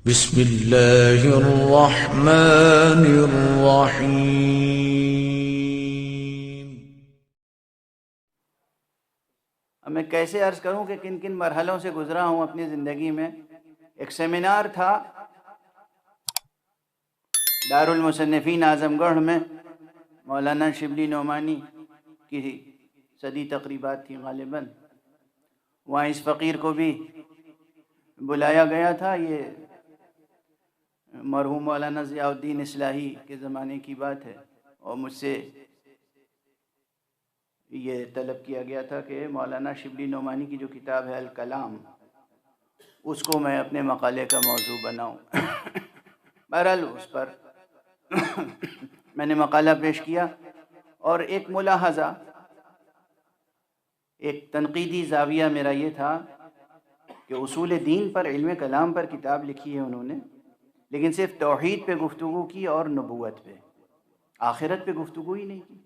بسم اللہ الرحمن الرحیم۔ اب میں کیسے عرض کروں کہ کن کن مرحلوں سے گزرا ہوں اپنی زندگی میں۔ ایک سیمینار تھا دارالمصنفین اعظم گڑھ میں، مولانا شبلی نعمانی کی صدی تقریبات تھی غالباً۔ وہاں اس فقیر کو بھی بلایا گیا تھا۔ یہ مرحوم مولانا ضیاء الدین اصلاحی کے زمانے کی بات ہے، اور مجھ سے یہ طلب کیا گیا تھا کہ مولانا شبلی نعمانی کی جو کتاب ہے الکلام، اس کو میں اپنے مقالے کا موضوع بناؤں۔ بہرحال اس پر میں نے مقالہ پیش کیا، اور ایک ملاحظہ، ایک تنقیدی زاویہ میرا یہ تھا کہ اصول دین پر، علم کلام پر کتاب لکھی ہے انہوں نے، لیکن صرف توحید پہ گفتگو کی اور نبوت پہ، آخرت پہ گفتگو ہی نہیں کی،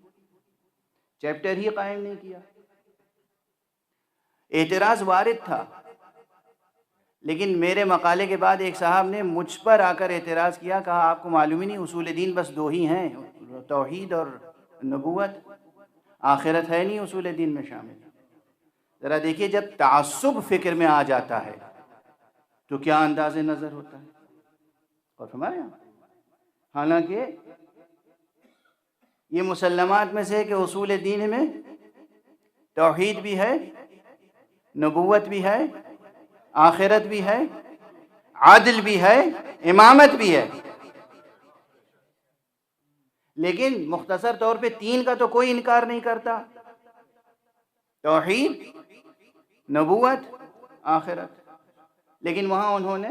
چیپٹر ہی قائم نہیں کیا۔ اعتراض وارد تھا، لیکن میرے مقالے کے بعد ایک صاحب نے مجھ پر آ کر اعتراض کیا، کہا آپ کو معلوم ہی نہیں اصول دین بس دو ہی ہیں، توحید اور نبوت، آخرت ہے نہیں اصول دین میں شامل۔ ذرا دیکھیے، جب تعصب فکر میں آ جاتا ہے تو کیا انداز نظر ہوتا ہے، اور ہمارے یہاں حالانکہ یہ مسلمات میں سے کہ اصول دین میں توحید بھی ہے، نبوت بھی ہے، آخرت بھی ہے، عدل بھی ہے، امامت بھی ہے، لیکن مختصر طور پہ تین کا تو کوئی انکار نہیں کرتا، توحید، نبوت، آخرت۔ لیکن وہاں انہوں نے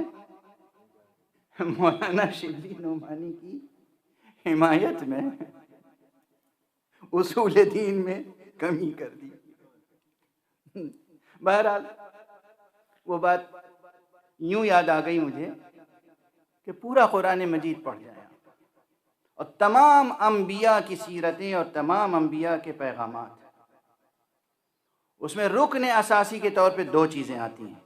مولانا شبلی نعمانی کی حمایت میں اصول دین میں کمی کر دی۔ بہرحال وہ بات یوں یاد آ گئی مجھے کہ پورا قرآن مجید پڑھ جایا، اور تمام انبیاء کی سیرتیں اور تمام انبیاء کے پیغامات، اس میں رکن اساسی کے طور پہ دو چیزیں آتی ہیں،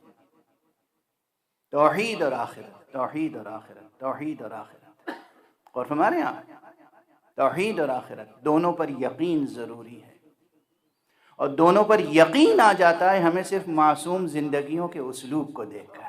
توحید اور آخرت، توحید اور آخرت، توحید اور آخرت۔ اور ہمارے یہاں توحید اور آخرت دونوں پر یقین ضروری ہے، اور دونوں پر یقین آ جاتا ہے ہمیں صرف معصوم زندگیوں کے اسلوب کو دیکھ کر۔